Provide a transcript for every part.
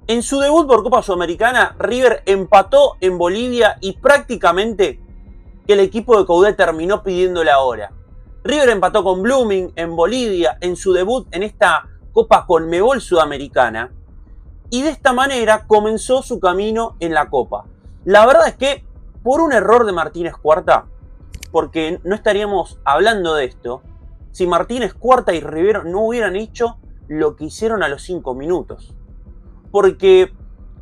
En su debut por Copa Sudamericana, River empató en Bolivia y prácticamente que el equipo de Coudet terminó pidiendo la hora. River empató con Blooming en Bolivia en su debut en esta Copa Conmebol Sudamericana y de esta manera comenzó su camino en la Copa. La verdad es que por un error de Martínez Cuarta, porque no estaríamos hablando de esto si Martínez Cuarta y Rivero no hubieran hecho lo que hicieron a los 5 minutos. Porque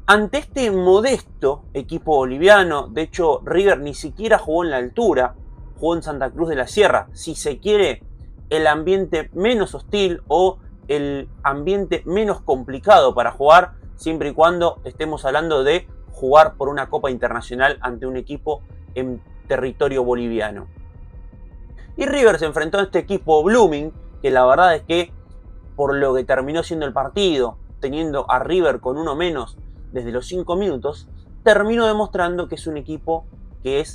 ante este modesto equipo boliviano, de hecho River ni siquiera jugó en la altura, jugó en Santa Cruz de la Sierra, si se quiere el ambiente menos hostil o el ambiente menos complicado para jugar, siempre y cuando estemos hablando de jugar por una Copa Internacional ante un equipo en territorio boliviano. Y River se enfrentó a este equipo Blooming, que la verdad es que por lo que terminó siendo el partido, teniendo a River con uno menos desde los 5 minutos, terminó demostrando que es un equipo que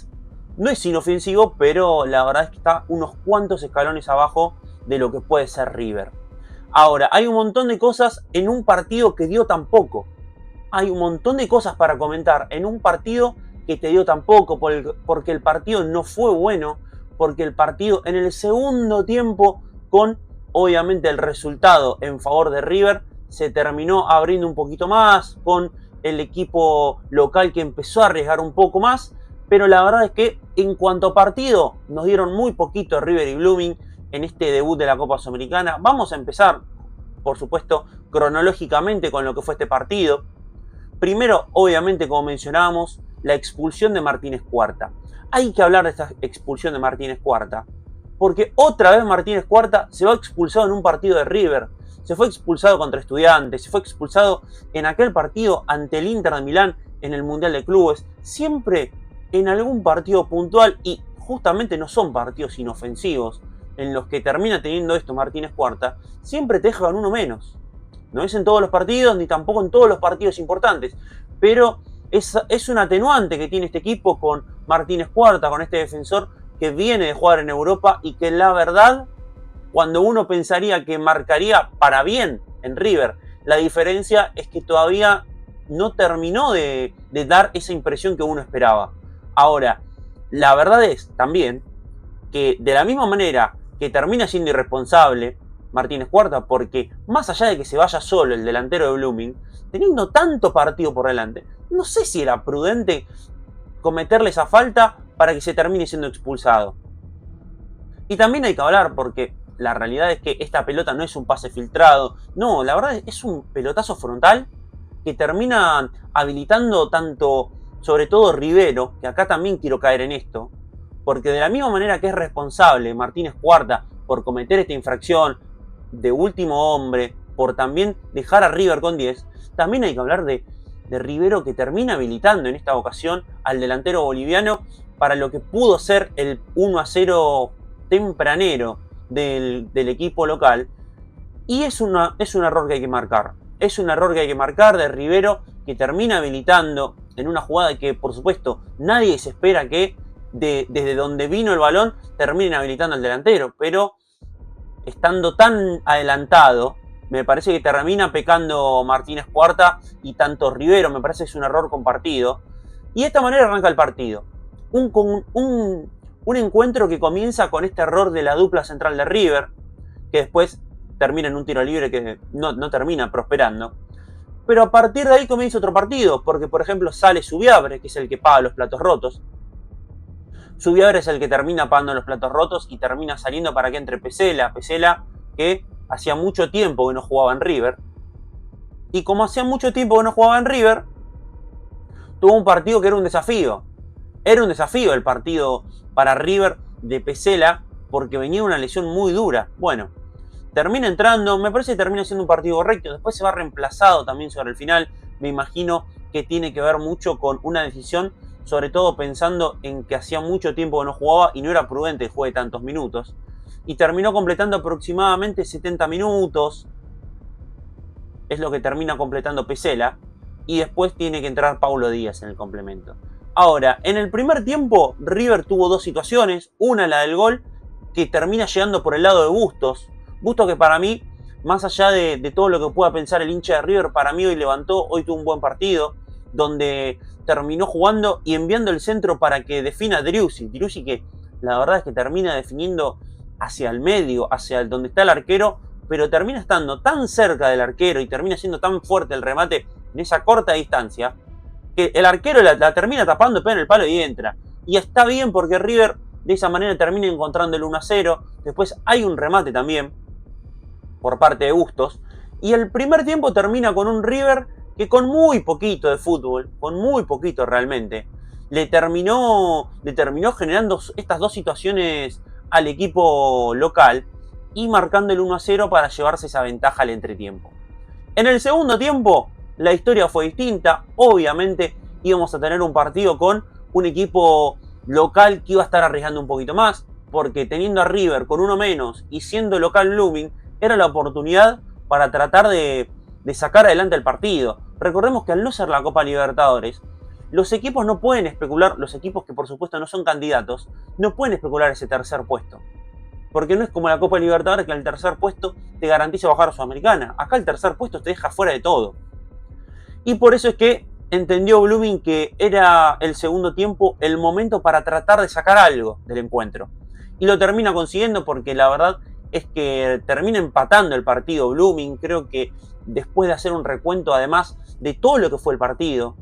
no es inofensivo, pero la verdad es que está unos cuantos escalones abajo de lo que puede ser River. Ahora, hay un montón de cosas en un partido que dio tan poco. Hay un montón de cosas para comentar en un partido que te dio tan poco, porque el partido no fue bueno, porque el partido en el segundo tiempo, con obviamente el resultado en favor de River, se terminó abriendo un poquito más, con el equipo local que empezó a arriesgar un poco más, pero la verdad es que en cuanto a partido nos dieron muy poquito River y Blooming en este debut de la Copa Sudamericana. Vamos a empezar, por supuesto, cronológicamente con lo que fue este partido. Primero, obviamente, como mencionábamos, la expulsión de Martínez Cuarta. Hay que hablar de esta expulsión de Martínez Cuarta, porque otra vez Martínez Cuarta se va expulsado en un partido de River. Se fue expulsado contra Estudiantes, se fue expulsado en aquel partido ante el Inter de Milán en el Mundial de Clubes. Siempre en algún partido puntual, y justamente no son partidos inofensivos en los que termina teniendo esto Martínez Cuarta, siempre te dejan uno menos. No es en todos los partidos, ni tampoco en todos los partidos importantes, pero es un atenuante que tiene este equipo con Martínez Cuarta, con este defensor que viene de jugar en Europa y que la verdad, cuando uno pensaría que marcaría para bien en River, la diferencia es que todavía no terminó de dar esa impresión que uno esperaba. Ahora, la verdad es también que de la misma manera que termina siendo irresponsable Martínez Cuarta, porque más allá de que se vaya solo el delantero de Blooming, teniendo tanto partido por delante, no sé si era prudente cometerle esa falta para que se termine siendo expulsado. Y también hay que hablar, porque la realidad es que esta pelota no es un pase filtrado, no, la verdad es un pelotazo frontal que termina habilitando tanto, sobre todo Rivero, que acá también quiero caer en esto, porque de la misma manera que es responsable Martínez Cuarta por cometer esta infracción de último hombre, por también dejar a River con 10, también hay que hablar de Rivero, que termina habilitando en esta ocasión al delantero boliviano para lo que pudo ser el 1-0 tempranero del equipo local. Y es un error que hay que marcar. Es un error que hay que marcar de Rivero, que termina habilitando en una jugada que, por supuesto, nadie se espera que desde donde vino el balón terminen habilitando al delantero, pero estando tan adelantado, me parece que termina pecando Martínez Cuarta y tanto Rivero, me parece que es un error compartido. Y de esta manera arranca el partido. Un encuentro que comienza con este error de la dupla central de River, que después termina en un tiro libre que no termina prosperando. Pero a partir de ahí comienza otro partido, porque por ejemplo sale Zubiabre, que es el que paga los platos rotos. Zubiabre es el que termina pagando los platos rotos y termina saliendo para que entre Pesela, que hacía mucho tiempo que no jugaba en River. Y como hacía mucho tiempo que no jugaba en River, tuvo un partido que era un desafío. Era un desafío el partido para River de Pesela, porque venía una lesión muy dura. Bueno, termina entrando, me parece que termina siendo un partido correcto. Después se va reemplazado también sobre el final. Me imagino que tiene que ver mucho con una decisión, sobre todo pensando en que hacía mucho tiempo que no jugaba y no era prudente que juegue tantos minutos. Y terminó completando aproximadamente 70 minutos. Es lo que termina completando Pesela. Y después tiene que entrar Paulo Díaz en el complemento. Ahora, en el primer tiempo, River tuvo dos situaciones. Una, la del gol, que termina llegando por el lado de Bustos. Bustos, que para mí más allá de todo lo que pueda pensar el hincha de River, para mí hoy tuvo un buen partido, donde terminó jugando y enviando el centro para que defina Driussi. Driussi que la verdad es que termina definiendo hacia el medio, hacia donde está el arquero, pero termina estando tan cerca del arquero y termina siendo tan fuerte el remate en esa corta distancia, que el arquero la termina tapando, pega en el palo y entra. Y está bien porque River de esa manera termina encontrando el 1-0. Después hay un remate también por parte de Bustos. Y el primer tiempo termina con un River que con muy poquito de fútbol, con muy poquito realmente, le terminó generando estas dos situaciones al equipo local y marcando el 1-0 para llevarse esa ventaja al entretiempo. En el segundo tiempo, la historia fue distinta. Obviamente íbamos a tener un partido con un equipo local que iba a estar arriesgando un poquito más, porque teniendo a River con uno menos y siendo local Blooming, era la oportunidad para tratar de sacar adelante el partido. Recordemos que al no ser la Copa Libertadores, los equipos no pueden especular, los equipos que por supuesto no son candidatos, no pueden especular ese tercer puesto. Porque no es como la Copa Libertadores que al tercer puesto te garantiza bajar a Sudamericana. Acá el tercer puesto te deja fuera de todo. Y por eso es que entendió Blooming que era el segundo tiempo el momento para tratar de sacar algo del encuentro. Y lo termina consiguiendo porque la verdad es que termina empatando el partido Blooming. Creo que después de hacer un recuento además de todo lo que fue el partido,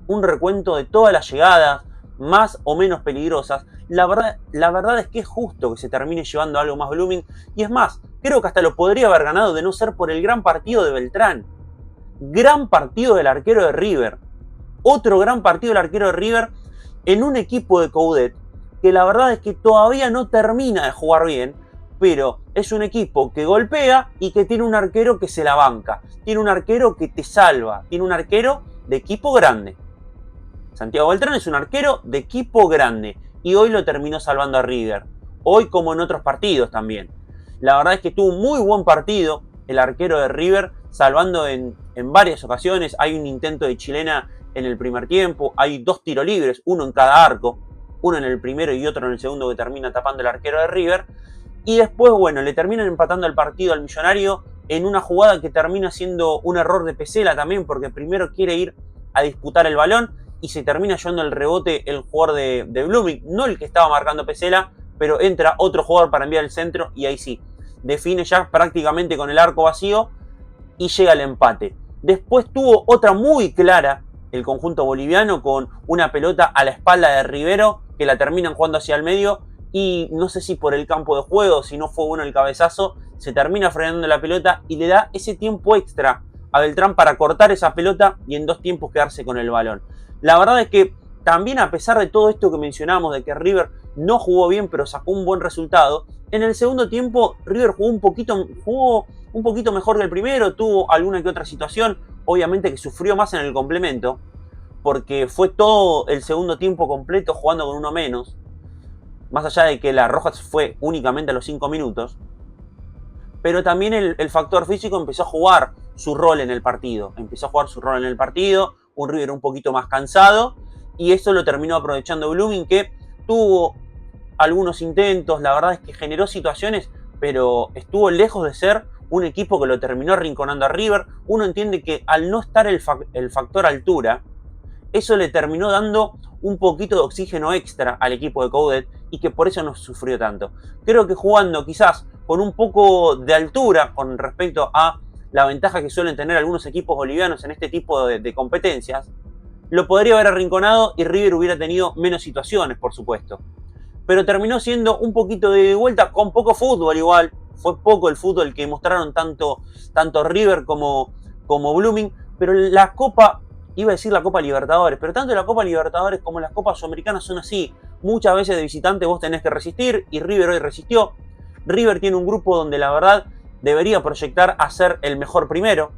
un recuento de todas las llegadas, más o menos peligrosas, la verdad es que es justo que se termine llevando algo más Blooming. Y es más, creo que hasta lo podría haber ganado de no ser por el gran partido de Beltrán. Gran partido del arquero de River. Otro gran partido del arquero de River en un equipo de Coudet que la verdad es que todavía no termina de jugar bien, pero es un equipo que golpea y que tiene un arquero que se la banca. Tiene un arquero que te salva. Tiene un arquero de equipo grande. Santiago Beltrán es un arquero de equipo grande y hoy lo terminó salvando a River. Hoy como en otros partidos también. La verdad es que tuvo un muy buen partido el arquero de River, salvando en varias ocasiones. Hay un intento de chilena en el primer tiempo, hay dos tiros libres, uno en cada arco, uno en el primero y otro en el segundo que termina tapando el arquero de River. Y después, bueno, le terminan empatando el partido al Millonario en una jugada que termina siendo un error de Pesela también, porque primero quiere ir a disputar el balón y se termina llevando el rebote el jugador de Blooming, no el que estaba marcando Pesela, pero entra otro jugador para enviar el centro y ahí sí, define ya prácticamente con el arco vacío y llega al empate. Después tuvo otra muy clara el conjunto boliviano con una pelota a la espalda de Rivero que la terminan jugando hacia el medio y no sé si por el campo de juego, si no fue bueno el cabezazo, se termina frenando la pelota y le da ese tiempo extra a Beltrán para cortar esa pelota y en dos tiempos quedarse con el balón. La verdad es que también a pesar de todo esto que mencionamos de que River no jugó bien pero sacó un buen resultado, en el segundo tiempo River jugó un poquito mejor que el primero, tuvo alguna que otra situación, obviamente que sufrió más en el complemento, porque fue todo el segundo tiempo completo jugando con uno menos, más allá de que la roja fue únicamente a los 5 minutos, pero también el factor físico empezó a jugar su rol en el partido, un River un poquito más cansado, y eso lo terminó aprovechando Blooming, que tuvo algunos intentos, la verdad es que generó situaciones, pero estuvo lejos de ser un equipo que lo terminó arrinconando a River. Uno entiende que al no estar el factor altura, eso le terminó dando un poquito de oxígeno extra al equipo de Coudet y que por eso no sufrió tanto. Creo que jugando quizás con un poco de altura con respecto a la ventaja que suelen tener algunos equipos bolivianos en este tipo de competencias, lo podría haber arrinconado y River hubiera tenido menos situaciones, por supuesto. Pero terminó siendo un poquito de vuelta con poco fútbol igual. Fue poco el fútbol que mostraron tanto River como Blooming. Pero la Copa, iba a decir la Copa Libertadores, pero tanto la Copa Libertadores como las Copas Sudamericanas son así. Muchas veces de visitante vos tenés que resistir y River hoy resistió. River tiene un grupo donde la verdad debería proyectar a ser el mejor primero.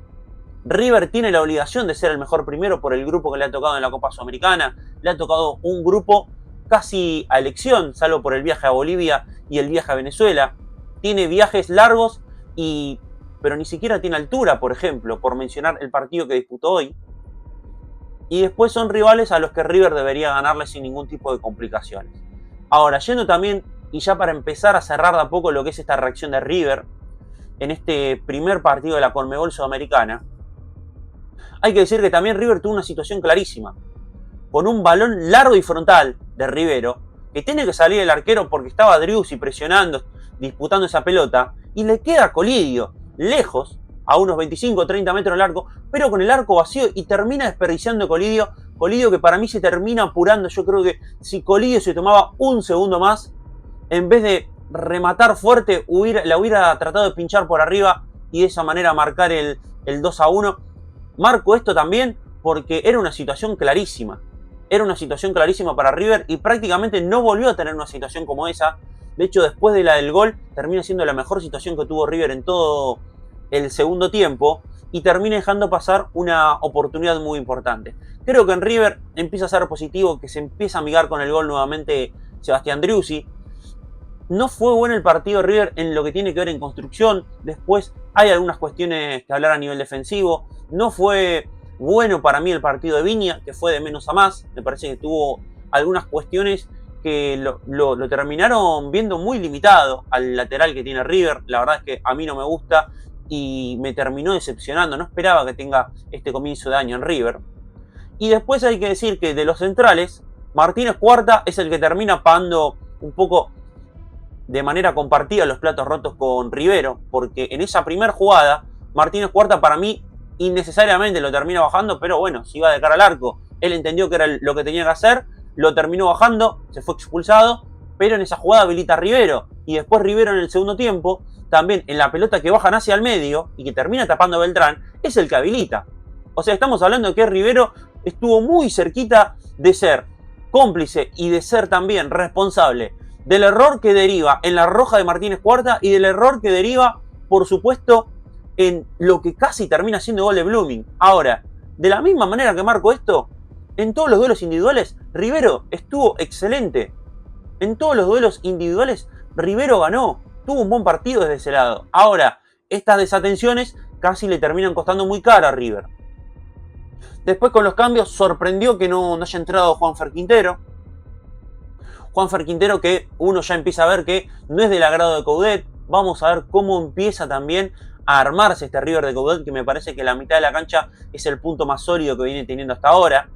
River tiene la obligación de ser el mejor primero por el grupo que le ha tocado en la Copa Sudamericana. Le ha tocado un grupo casi a elección, salvo por el viaje a Bolivia y el viaje a Venezuela. Tiene viajes largos, pero ni siquiera tiene altura, por ejemplo, por mencionar el partido que disputó hoy. Y después son rivales a los que River debería ganarle sin ningún tipo de complicaciones. Ahora, yendo también, y ya para empezar a cerrar de a poco lo que es esta reacción de River, en este primer partido de la Conmebol Sudamericana, hay que decir que también River tuvo una situación clarísima, con un balón largo y frontal de Rivero, que tiene que salir el arquero porque estaba Driussi presionando, disputando esa pelota, y le queda a Colidio, lejos, a unos 25-30 metros del arco, pero con el arco vacío, y termina desperdiciando Colidio que para mí se termina apurando. Yo creo que si Colidio se tomaba un segundo más, en vez de rematar fuerte, la hubiera tratado de pinchar por arriba y de esa manera marcar el 2-1. Marco esto también porque era una situación clarísima. Era una situación clarísima para River y prácticamente no volvió a tener una situación como esa. De hecho, después de la del gol, termina siendo la mejor situación que tuvo River en todo el segundo tiempo y termina dejando pasar una oportunidad muy importante. Creo que en River empieza a ser positivo, que se empieza a amigar con el gol nuevamente Sebastián Driussi. No fue bueno el partido de River en lo que tiene que ver en construcción. Después hay algunas cuestiones que hablar a nivel defensivo. No fue bueno para mí el partido de Viña, que fue de menos a más. Me parece que tuvo algunas cuestiones que lo terminaron viendo muy limitado al lateral que tiene River. La verdad es que a mí no me gusta y me terminó decepcionando. No esperaba que tenga este comienzo de año en River. Y después hay que decir que de los centrales, Martínez Cuarta es el que termina pagando un poco de manera compartida los platos rotos con Rivero, porque en esa primera jugada, Martínez Cuarta para mí innecesariamente lo termina bajando, pero bueno, si iba de cara al arco, él entendió que era lo que tenía que hacer, lo terminó bajando, se fue expulsado, pero en esa jugada habilita a Rivero, y después Rivero en el segundo tiempo, también en la pelota que bajan hacia el medio, y que termina tapando a Beltrán, es el que habilita. O sea, estamos hablando de que Rivero estuvo muy cerquita de ser cómplice y de ser también responsable del error que deriva en la roja de Martínez Cuarta y del error que deriva, por supuesto, en lo que casi termina siendo gol de Blooming. Ahora, de la misma manera que marco esto, en todos los duelos individuales, Rivero estuvo excelente. En todos los duelos individuales, Rivero ganó. Tuvo un buen partido desde ese lado. Ahora, estas desatenciones casi le terminan costando muy caro a River. Después con los cambios sorprendió que no haya entrado Juanfer Quintero. Juanfer Quintero que uno ya empieza a ver que no es del agrado de Coudet. Vamos a ver cómo empieza también a armarse este River de Coudet, que me parece que la mitad de la cancha es el punto más sólido que viene teniendo hasta ahora.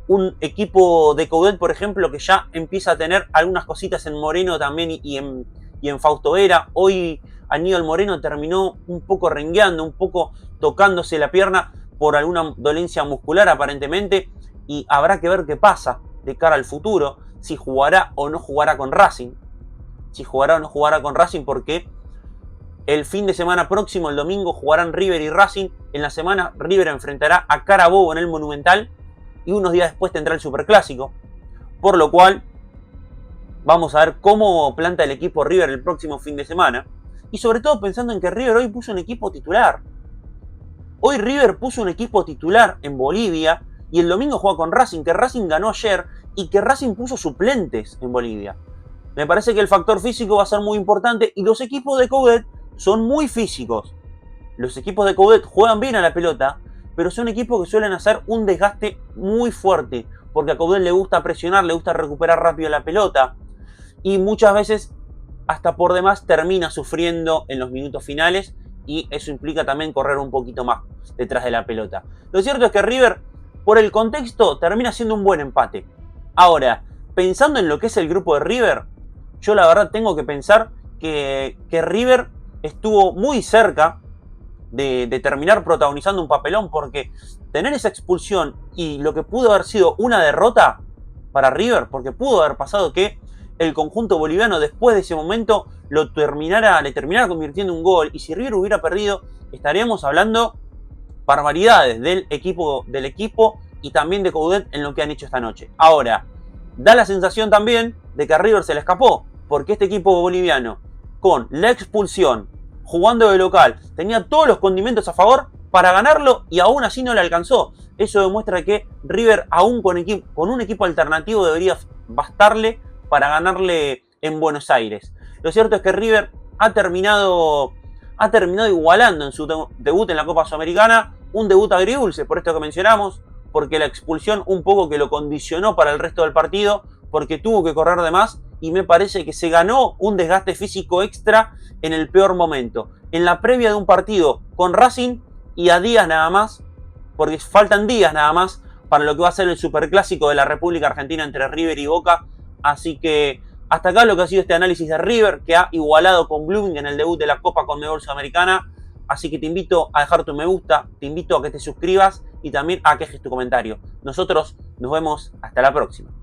Un equipo de Coudet, por ejemplo, que ya empieza a tener algunas cositas en Moreno también y en Fausto Vera. Hoy Aníbal Moreno terminó un poco rengueando, un poco tocándose la pierna por alguna dolencia muscular aparentemente, y habrá que ver qué pasa de cara al futuro, si jugará o no jugará con Racing. Si jugará o no jugará con Racing, porque el fin de semana próximo, el domingo, jugarán River y Racing. En la semana River enfrentará a Carabobo en el Monumental y unos días después tendrá el Superclásico. Por lo cual vamos a ver cómo planta el equipo River el próximo fin de semana. Y sobre todo pensando en que River hoy puso un equipo titular. Hoy River puso un equipo titular en Bolivia y el domingo juega con Racing, que Racing ganó ayer y que Racing puso suplentes en Bolivia. Me parece que el factor físico va a ser muy importante y los equipos de Coudet son muy físicos. Los equipos de Coudet juegan bien a la pelota, pero son equipos que suelen hacer un desgaste muy fuerte, porque a Coudet le gusta presionar, le gusta recuperar rápido la pelota y muchas veces hasta por demás termina sufriendo en los minutos finales y eso implica también correr un poquito más detrás de la pelota. Lo cierto es que River, por el contexto, termina siendo un buen empate. Ahora, pensando en lo que es el grupo de River, yo la verdad tengo que pensar que River estuvo muy cerca de terminar protagonizando un papelón, porque tener esa expulsión y lo que pudo haber sido una derrota para River, porque pudo haber pasado que el conjunto boliviano después de ese momento le terminara convirtiendo un gol, y si River hubiera perdido estaríamos hablando barbaridades del equipo y también de Coudet en lo que han hecho esta noche. Ahora, da la sensación también de que a River se le escapó, porque este equipo boliviano, con la expulsión, jugando de local, tenía todos los condimentos a favor para ganarlo y aún así no le alcanzó. Eso demuestra que River, aún con un equipo alternativo, debería bastarle para ganarle en Buenos Aires. Lo cierto es que River ha terminado igualando en su debut en la Copa Sudamericana, un debut agridulce, por esto que mencionamos, porque la expulsión un poco que lo condicionó para el resto del partido, porque tuvo que correr de más y me parece que se ganó un desgaste físico extra en el peor momento. en la previa de un partido con Racing y a días nada más, porque faltan días nada más para lo que va a ser el superclásico de la República Argentina entre River y Boca. Así que hasta acá lo que ha sido este análisis de River, que ha igualado con Blooming en el debut de la Copa Conmebol Sudamericana. Así que te invito a dejar tu me gusta, te invito a que te suscribas y también a que dejes tu comentario. Nosotros nos vemos hasta la próxima.